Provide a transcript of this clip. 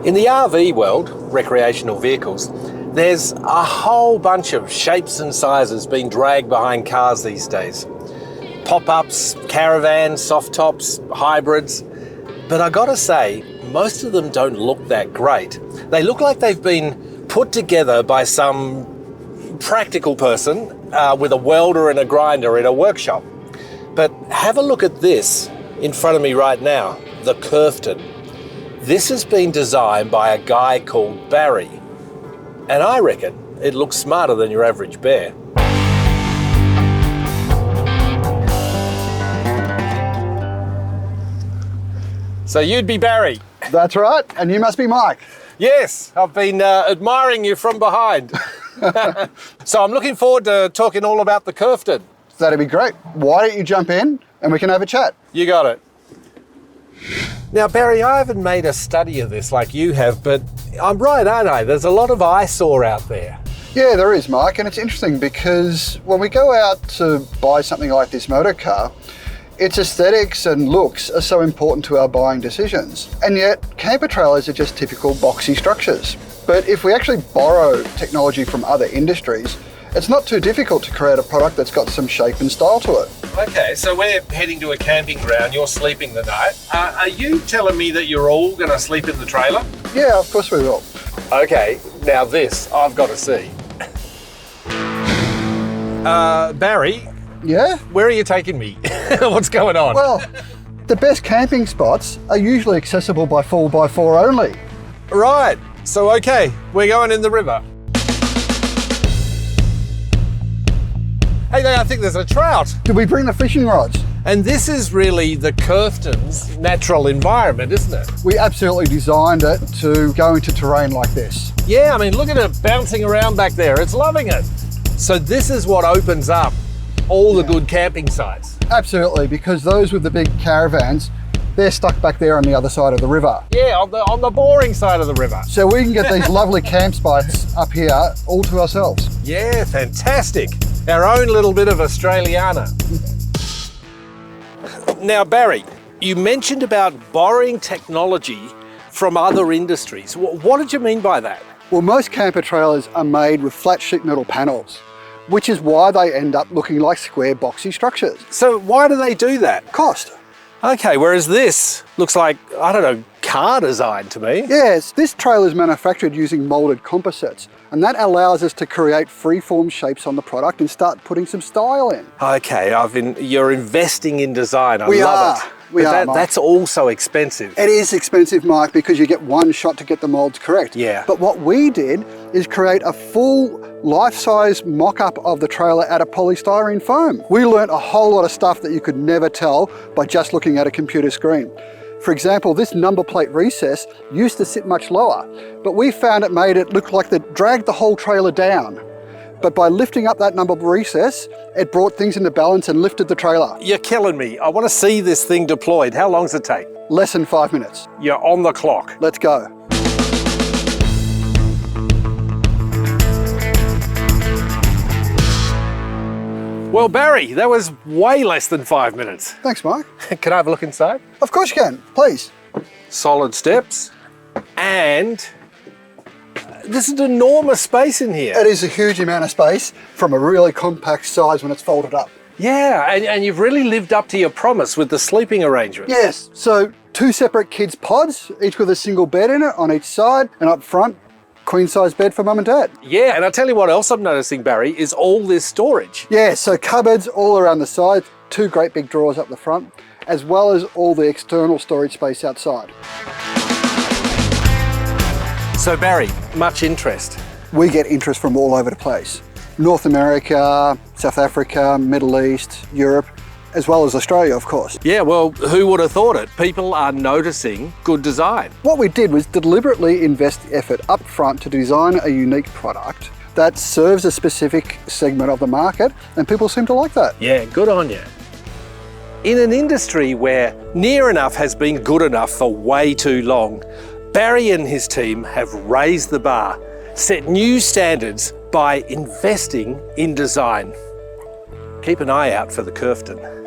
In the RV world, recreational vehicles, there's a whole bunch of shapes and sizes being dragged behind cars these days. Pop-ups, caravans, soft tops, hybrids. But I gotta say, most of them don't look that great. They look like they've been put together by some practical person with a welder and a grinder in a workshop. But have a look at this in front of me right now, the Kerfton. This has been designed by a guy called Barry, and I reckon it looks smarter than your average bear. So you'd be Barry? That's right, and you must be Mike. Yes, I've been admiring you from behind. So I'm looking forward to talking all about the Kerfton. That'd be great. Why don't you jump in and we can have a chat? You got it. Now, Barry, I haven't made a study of this like you have, but I'm right, aren't I? There's a lot of eyesore out there. Yeah, there is, Mike, and it's interesting because when we go out to buy something like this motor car, its aesthetics and looks are so important to our buying decisions. And yet, camper trailers are just typical boxy structures. But if we actually borrow technology from other industries, it's not too difficult to create a product that's got some shape and style to it. Okay, so we're heading to a camping ground, you're sleeping the night. Are you telling me that you're all going to sleep in the trailer? Yeah, of course we will. Okay, now this, I've got to see. Barry? Yeah? Where are you taking me? What's going on? Well, the best camping spots are usually accessible by 4x4 only. Right, so okay, we're going in the river. Hey, I think there's a trout. Did we bring the fishing rods? And this is really the Kerfton's natural environment, isn't it? We absolutely designed it to go into terrain like this. Yeah, I mean, look at it bouncing around back there. It's loving it. So this is what opens up all the good camping sites. Absolutely, because those with the big caravans, they're stuck back there on the other side of the river. Yeah, on the boring side of the river. So we can get these lovely camp spots up here all to ourselves. Yeah, fantastic. Our own little bit of Australiana. Now, Barry, you mentioned about borrowing technology from other industries. What did you mean by that? Well, most camper trailers are made with flat sheet metal panels, which is why they end up looking like square boxy structures. So why do they do that? Cost. Okay, whereas this looks like, I don't know, car design to me. Yes, this trailer is manufactured using molded composites, and that allows us to create free-form shapes on the product and start putting some style in. Okay, you're investing in design. I love it. We are, Mike. That's also expensive. It is expensive, Mike, because you get one shot to get the molds correct. Yeah. But what we did is create a full life-size mock-up of the trailer out of polystyrene foam. We learnt a whole lot of stuff that you could never tell by just looking at a computer screen. For example, this number plate recess used to sit much lower, but we found it made it look like it dragged the whole trailer down. But by lifting up that number recess, it brought things into balance and lifted the trailer. You're killing me. I want to see this thing deployed. How long does it take? Less than 5 minutes. You're on the clock. Let's go. Well, Barry, that was way less than 5 minutes. Thanks, Mike. Can I have a look inside? Of course you can, please. Solid steps, and there's an enormous space in here. It is a huge amount of space from a really compact size when it's folded up. Yeah, and you've really lived up to your promise with the sleeping arrangement. Yes, so 2 separate kids' pods, each with a single bed in it on each side, and up front, queen-size bed for mum and dad. Yeah, and I'll tell you what else I'm noticing, Barry, is all this storage. Yeah, so cupboards all around the side, 2 great big drawers up the front, as well as all the external storage space outside. So Barry, much interest? We get interest from all over the place. North America, South Africa, Middle East, Europe, as well as Australia, of course. Yeah, well, who would have thought it? People are noticing good design. What we did was deliberately invest effort up front to design a unique product that serves a specific segment of the market, and people seem to like that. Yeah, good on you. In an industry where near enough has been good enough for way too long, Barry and his team have raised the bar, set new standards by investing in design. Keep an eye out for the Kerfton.